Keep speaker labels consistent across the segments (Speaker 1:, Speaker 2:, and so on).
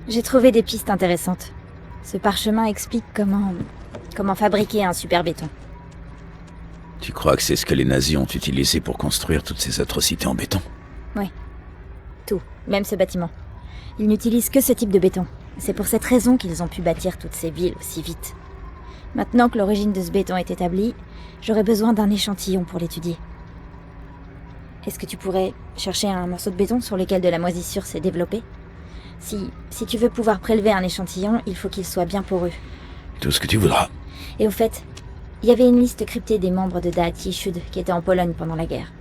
Speaker 1: J'ai trouvé des pistes intéressantes. Ce parchemin explique comment fabriquer un super béton.
Speaker 2: Tu crois que c'est ce que les nazis ont utilisé pour construire toutes ces atrocités en béton?
Speaker 1: Oui. Tout, même ce bâtiment. Ils n'utilisent que ce type de béton. C'est pour cette raison qu'ils ont pu bâtir toutes ces villes aussi vite. Maintenant que l'origine de ce béton est établie, j'aurais besoin d'un échantillon pour l'étudier. Est-ce que tu pourrais chercher un morceau de béton sur lequel de la moisissure s'est développée? Si tu veux pouvoir prélever un échantillon, il faut qu'il soit bien poreux.
Speaker 2: Tout ce que tu voudras.
Speaker 1: Et au fait, il y avait une liste cryptée des membres de Da'at Yichud qui étaient en Pologne pendant la guerre.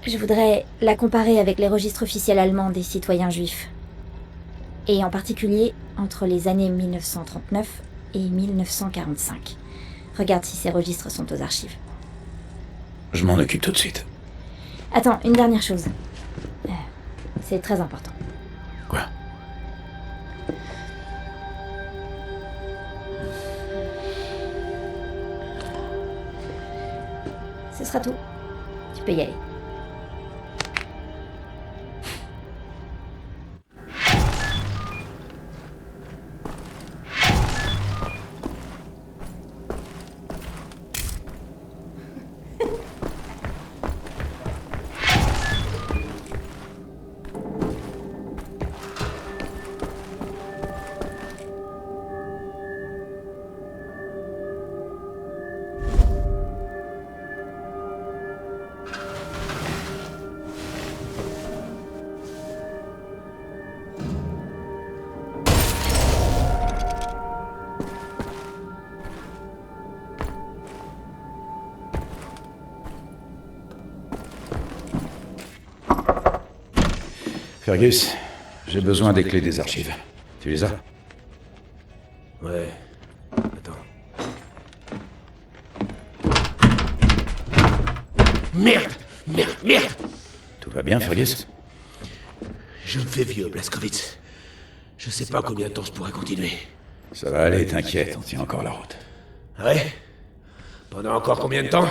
Speaker 1: Je voudrais la comparer avec les registres officiels allemands des citoyens juifs. Et en particulier entre les années 1939 et 1945. Regarde si ces registres sont aux archives.
Speaker 2: Je m'en occupe tout de suite.
Speaker 1: Attends, une dernière chose. C'est très important.
Speaker 2: Quoi?
Speaker 1: Ce sera tout. Tu peux y aller.
Speaker 2: Fergus, j'ai besoin des clés des archives. Tu les as?
Speaker 3: Ouais. Attends. Merde! Merde! Merde!
Speaker 2: Tout va bien, Fergus?
Speaker 3: Je me fais vieux, Blazkowicz. Je sais pas combien de temps je pourrais continuer.
Speaker 2: Ça va aller, t'inquiète, on tient encore la route.
Speaker 3: Ouais? Pendant encore combien de temps?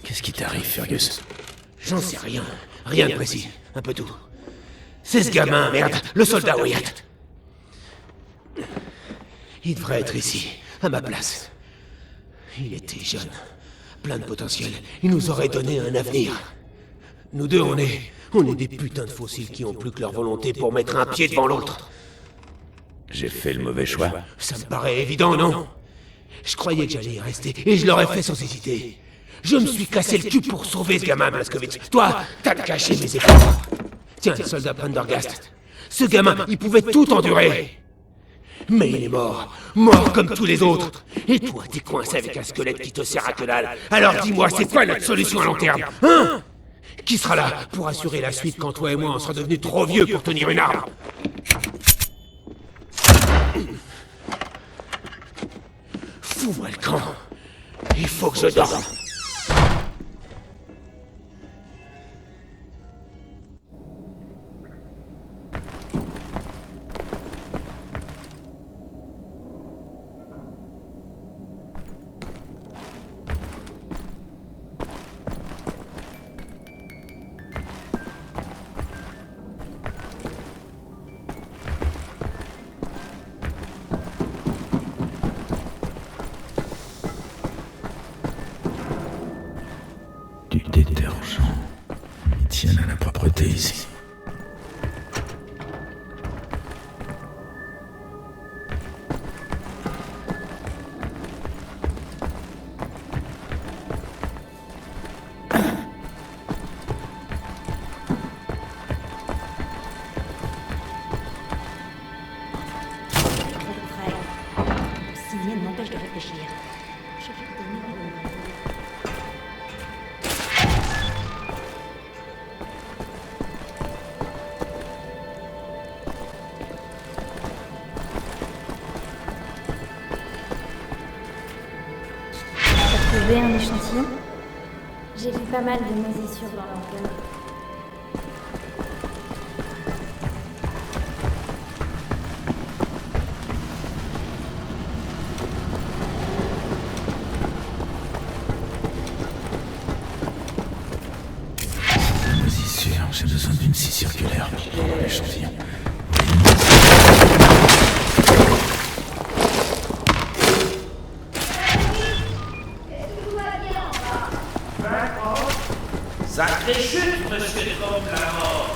Speaker 2: Qu'est-ce qui t'arrive, Fergus?
Speaker 3: J'en sais rien. Rien de précis. Un peu tout. C'est ce gamin, merde, le soldat Wyatt. Il devrait être ici, à ma place. Il était jeune, plein de potentiel. Il nous aurait donné un avenir. Nous deux, on est des putains de fossiles qui ont plus que leur volonté pour mettre un pied devant l'autre.
Speaker 2: J'ai fait le mauvais choix.
Speaker 3: Ça me paraît évident, non? Je croyais que j'allais y rester, et je l'aurais fait sans hésiter. Je me suis cassé le cul pour sauver ce gamin, Blazkowicz. Toi, t'as caché mes efforts. Tiens, le soldat Prendergast. Ce gamin, il pouvait tout endurer. Mais il est mort. Mort comme tous les autres. Et toi, t'es coincé avec un squelette qui te sert à que dalle. Alors dis-moi, c'est quoi notre solution à long terme? Hein? Qui sera là pour assurer la suite quand toi et moi on sera devenus trop vieux pour tenir une arme? Fous-moi le camp. Il faut que je dorme.
Speaker 2: Du détergent. Ils tiennent à la propreté ici.
Speaker 1: Oxygène m'empêche de réfléchir. Je vais te donner T'as trouvé un échantillon? J'ai vu pas mal de moisissures dans l'organe.
Speaker 2: J'ai besoin d'une scie circulaire pour l'échantillon.
Speaker 4: Sacrée chute, monsieur Trompe la mort.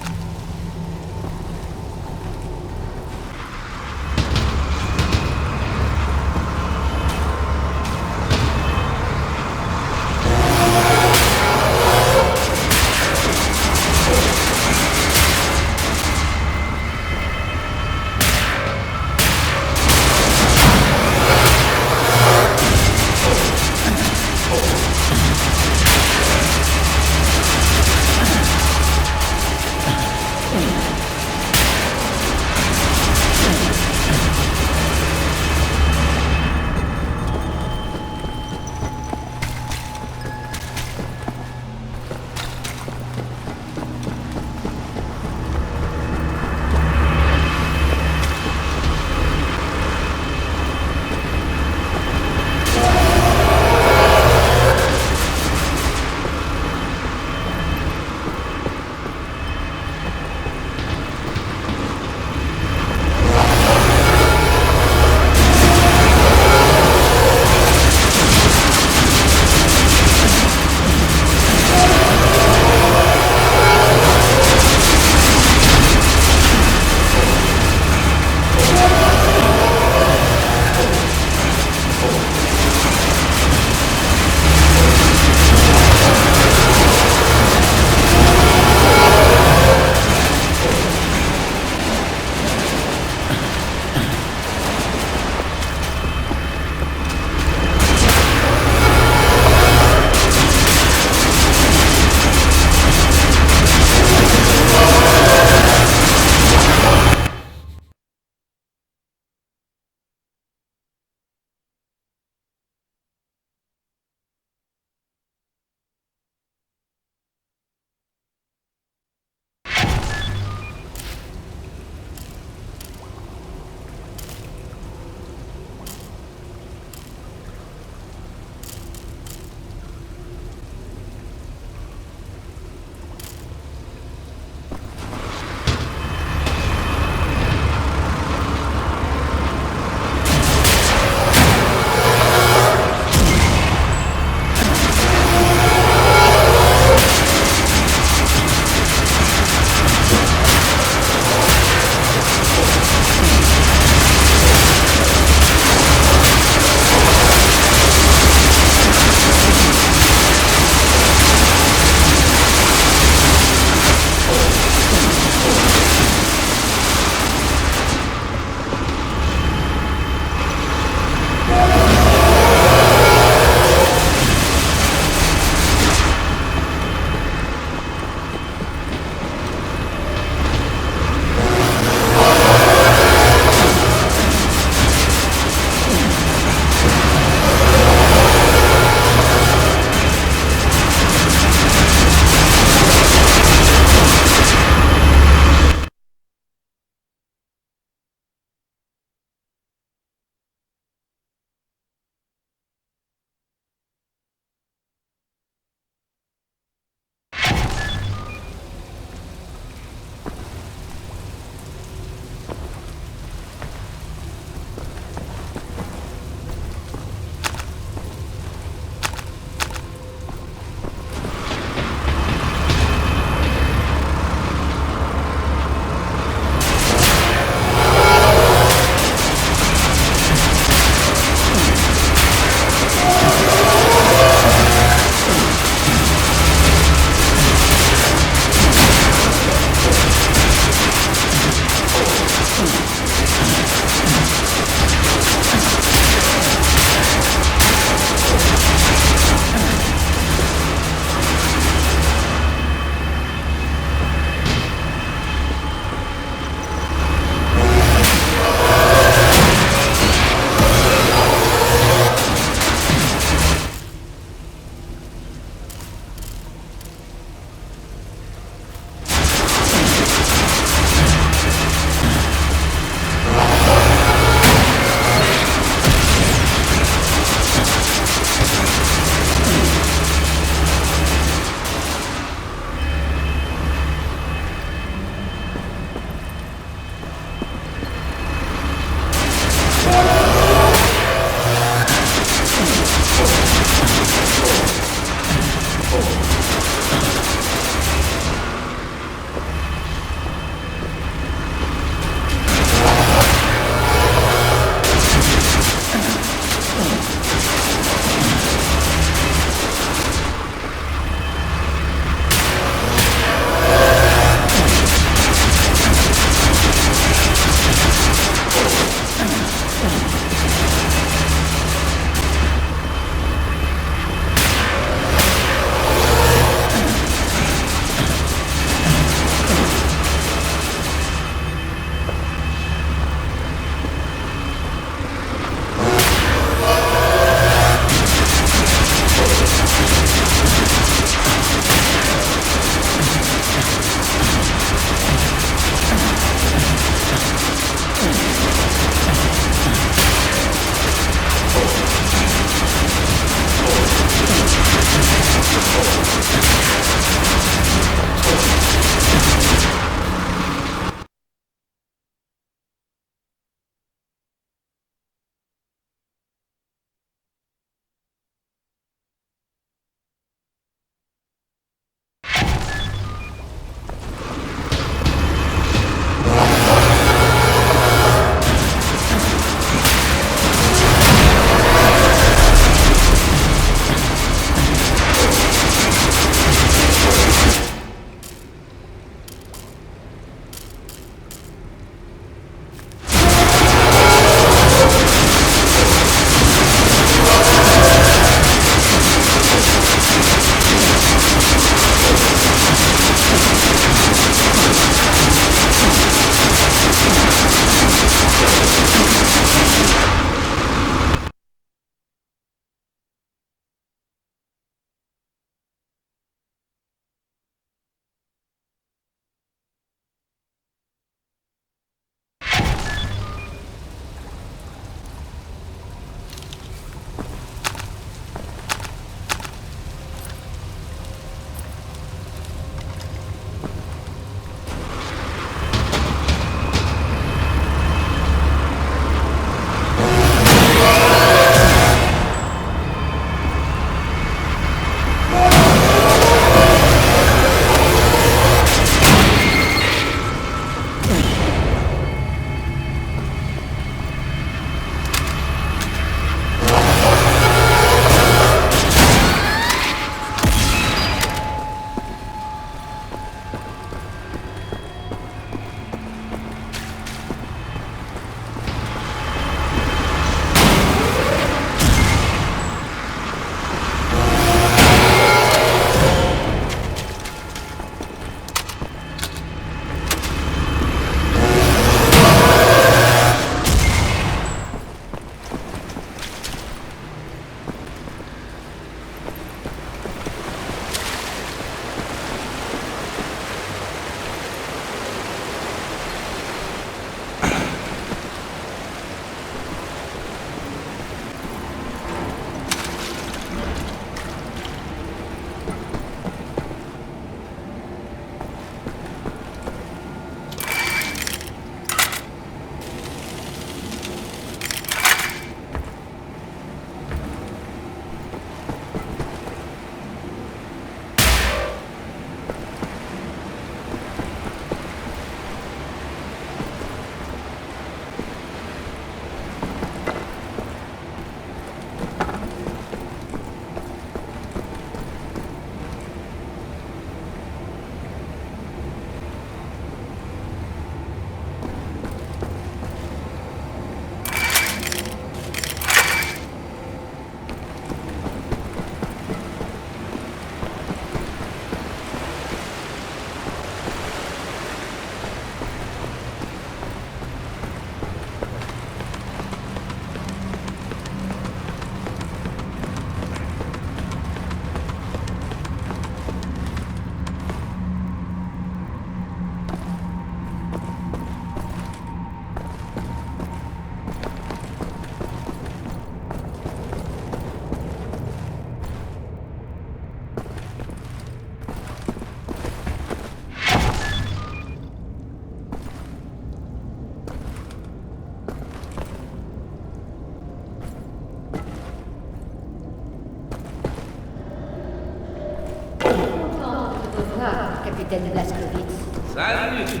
Speaker 5: capitaine Blazkowicz.
Speaker 4: Salut.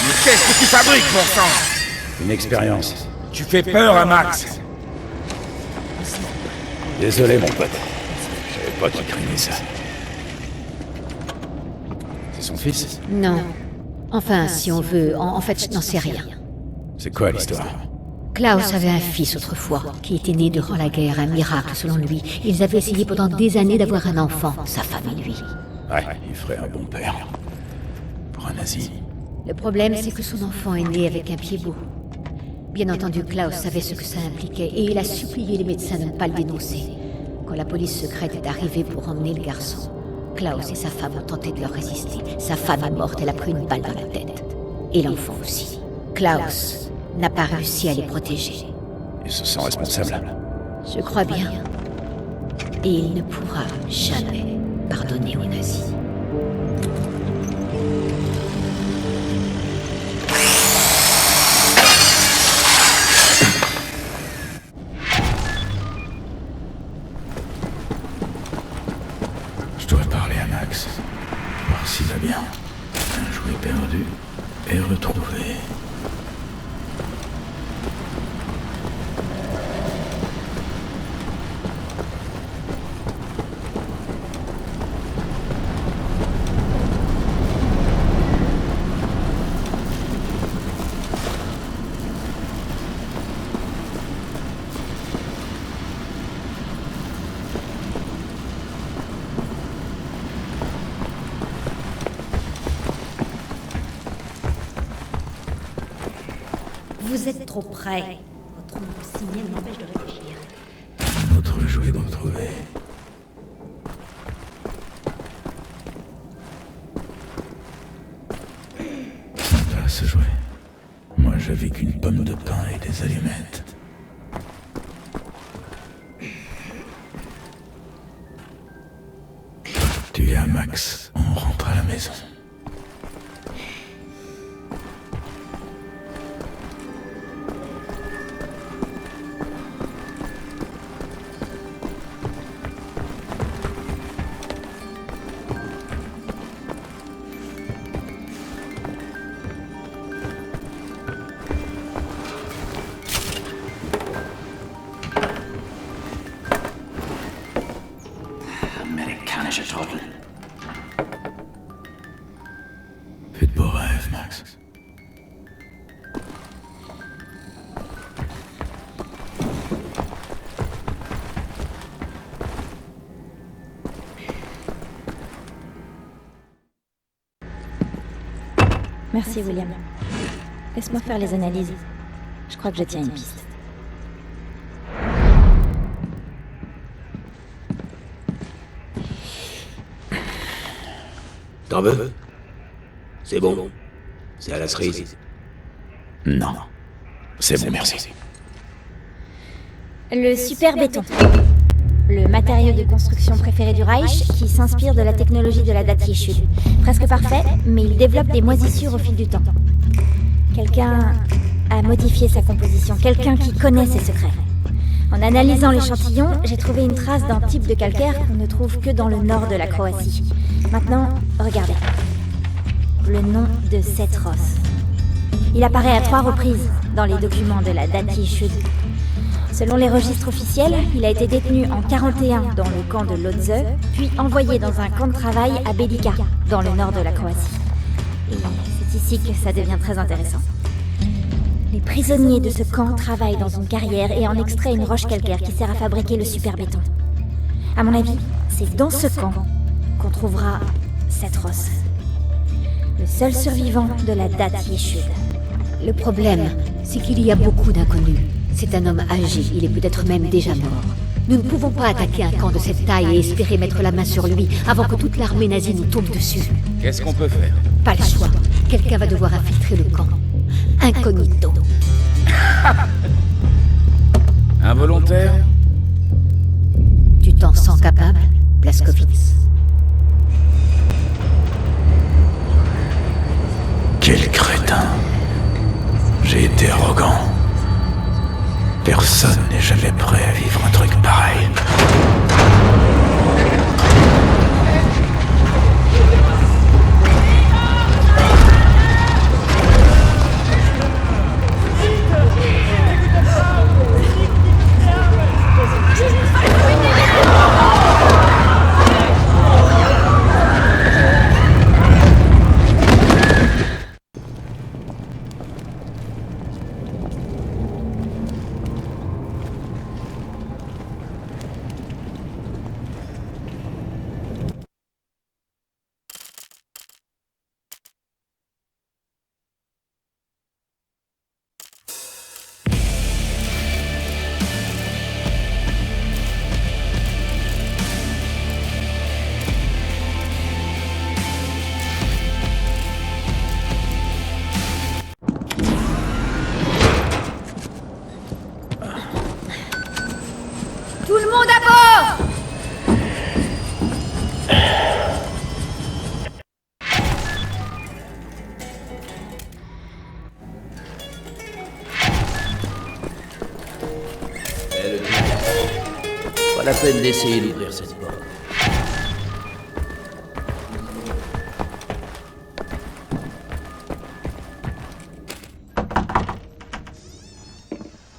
Speaker 6: Mais qu'est-ce que tu fabriques, bon sang?
Speaker 2: Une expérience.
Speaker 6: Tu fais peur à Max.
Speaker 2: Désolé, mon pote. Je savais pas qu'il craignait ça. C'est son fils?
Speaker 5: Non. Enfin, si on veut, en fait, je n'en sais rien.
Speaker 2: C'est quoi l'histoire?
Speaker 5: Klaus avait un fils autrefois, qui était né durant la guerre, un miracle selon lui. Ils avaient essayé pendant des années d'avoir un enfant, sa femme et lui.
Speaker 2: Ouais, il ferait un bon père. Pour un nazi.
Speaker 5: Le problème, c'est que son enfant est né avec un pied beau. Bien entendu, Klaus savait ce que ça impliquait, et il a supplié les médecins de ne pas le dénoncer. Quand la police secrète est arrivée pour emmener le garçon, Klaus et sa femme ont tenté de leur résister. Sa femme est morte, elle a pris une balle dans la tête. Et l'enfant aussi. Klaus n'a pas réussi à les protéger.
Speaker 2: Il se sent responsable.
Speaker 5: Je crois bien. Et il ne pourra jamais pardonner aux nazis.
Speaker 2: Je dois parler à Max. Voir s'il va bien. Un jouet perdu et retrouvé.
Speaker 5: Vous êtes trop près. Votre signal m'empêche de réfléchir.
Speaker 2: Autre jouet retrouvé. Sympa ce jouet. Moi j'avais qu'une pomme de pain et des allumettes. Tu es à Max. On rentre à la maison.
Speaker 4: Amerikanische Trottel.
Speaker 2: Fais de beaux rêves, Max.
Speaker 1: Merci, William. Laisse-moi faire les analyses. Je crois que je tiens une piste.
Speaker 3: T'en veux? C'est bon. C'est à la cerise.
Speaker 2: Non. C'est bon, merci.
Speaker 1: Le super béton. Le matériau de construction préféré du Reich qui s'inspire de la technologie de la Datieschule. Presque parfait, mais il développe des moisissures au fil du temps. Quelqu'un a modifié sa composition, quelqu'un qui connaît ses secrets. En analysant l'échantillon, j'ai trouvé une trace d'un type de calcaire qu'on ne trouve que dans le nord de la Croatie. Maintenant, regardez. Le nom de Setros. Il apparaît à 3 reprises dans les documents de la Datieschule. Selon les registres officiels, il a été détenu en 1941 dans le camp de Lodz, puis envoyé dans un camp de travail à Belica, dans le nord de la Croatie. Et c'est ici que ça devient très intéressant. Les prisonniers de ce camp travaillent dans une carrière et en extraient une roche calcaire qui sert à fabriquer le super béton. À mon avis, c'est dans ce camp qu'on trouvera Setros, le seul survivant de la Datieschule.
Speaker 5: Le problème, c'est qu'il y a beaucoup d'inconnus. C'est un homme âgé, il est peut-être même déjà mort. Nous ne pouvons pas attaquer un camp de cette taille et espérer mettre la main sur lui avant que toute l'armée nazie nous tombe dessus.
Speaker 6: Qu'est-ce qu'on peut faire?
Speaker 5: Pas le choix. Quelqu'un va devoir infiltrer le camp. Incognito.
Speaker 6: Involontaire?
Speaker 5: Tu t'en sens capable, Blazkowicz?
Speaker 2: Quel crétin. J'ai été arrogant. Personne n'est jamais prêt à vivre un truc pareil.
Speaker 4: Pas la peine d'essayer d'ouvrir cette porte.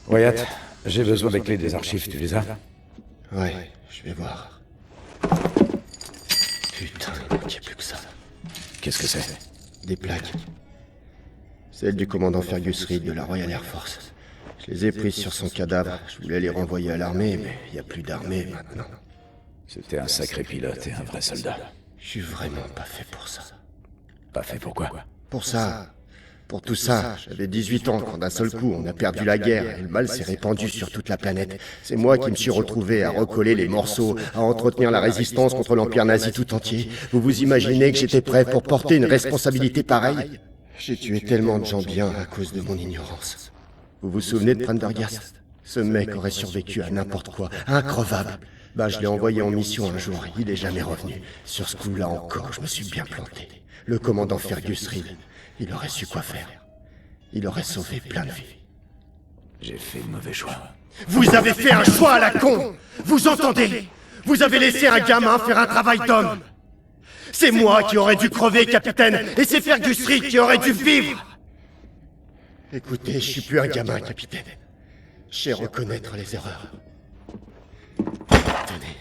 Speaker 2: Wyatt, j'ai besoin des clés des archives, tu les as?
Speaker 7: Ouais, je vais voir. Putain, il manquait plus que ça.
Speaker 2: Qu'est-ce que c'est?
Speaker 7: Des plaques. Celles du commandant Fergus Reed de la Royal Air Force. Je les ai prises sur son cadavre. Je voulais les renvoyer à l'armée, mais il n'y a plus d'armée maintenant.
Speaker 2: C'était un sacré pilote et un vrai soldat.
Speaker 7: Je suis vraiment pas fait pour ça.
Speaker 2: Pas fait pour quoi?
Speaker 7: Pour ça. Pour tout ça, j'avais 18 ans quand d'un seul coup on a perdu la guerre et le mal s'est répandu sur toute la planète. C'est moi qui me suis retrouvé à recoller les morceaux, à entretenir la résistance contre l'Empire nazi tout entier. Vous vous imaginez que j'étais prêt pour porter une responsabilité pareille? J'ai tué tellement de gens bien à cause de mon ignorance. Vous vous souvenez de Prendergast? Ce mec aurait survécu à n'importe quoi, increvable. Bah, je l'ai envoyé en mission un jour, il est jamais revenu. Sur ce coup-là encore, je me suis bien planté. Le commandant Fergus Reed, il aurait su quoi faire. Il aurait sauvé plein de vies.
Speaker 2: J'ai fait le mauvais choix.
Speaker 7: Vous avez fait un choix à la con! Vous entendez? Vous avez laissé un gamin faire un travail d'homme! C'est moi qui aurais dû crever, capitaine, et c'est Fergus Reed qui aurait dû vivre! Écoutez, je suis plus un gamin, capitaine. Je sais reconnaître les erreurs. Tenez.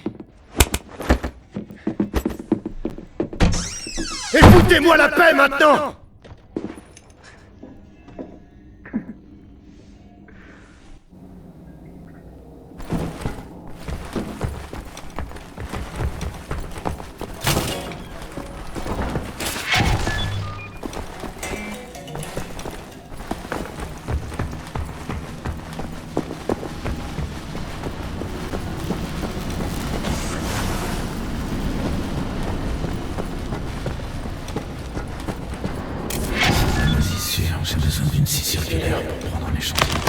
Speaker 7: Et foutez-moi la paix maintenant!
Speaker 2: J'ai besoin d'une scie circulaire pour prendre un échantillon.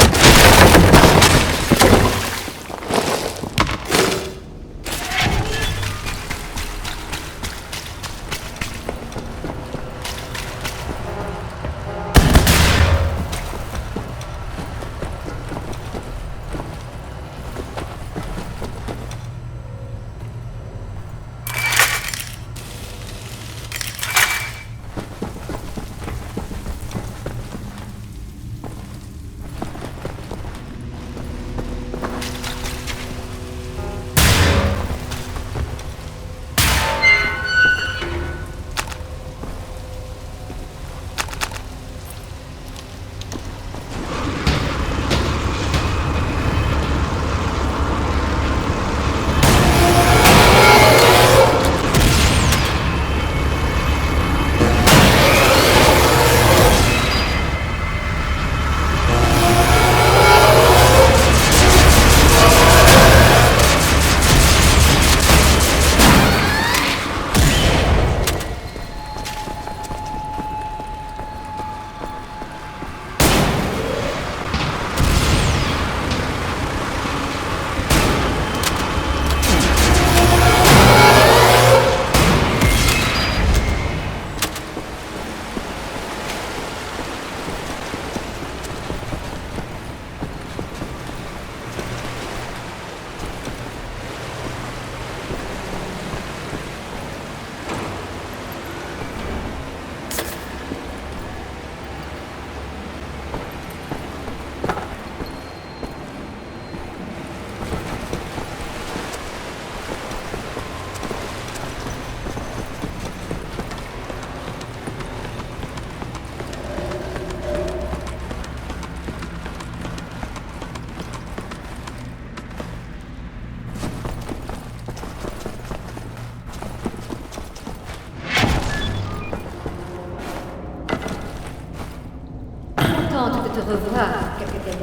Speaker 5: Contente de te revoir, capitaine.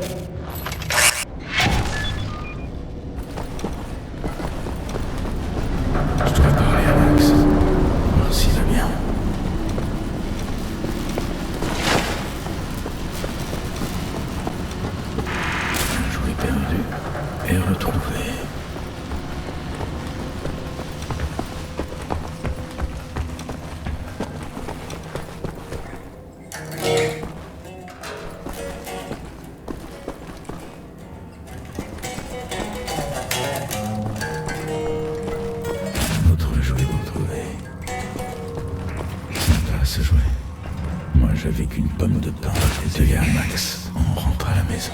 Speaker 2: Je dois parler à Max. Voir s'il va bien. Un jouet perdu et retrouvé. j'avais qu'une pomme de pain à détailler à Max. On rentre à la maison.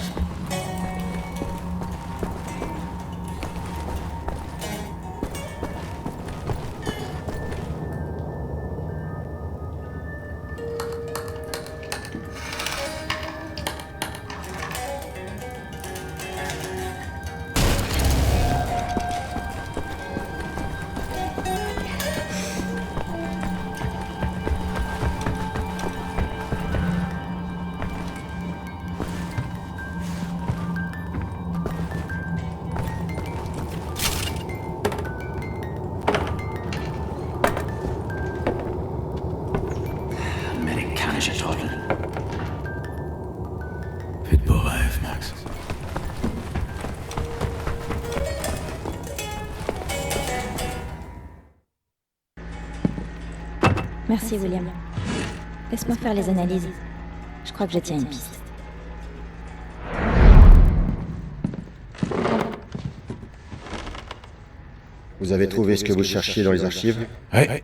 Speaker 2: Fais de beaux rêves, Max.
Speaker 1: Merci, William. Laisse-moi faire les analyses. Je crois que je tiens une piste.
Speaker 7: Vous avez trouvé ce que vous cherchiez dans les archives?
Speaker 2: Ouais.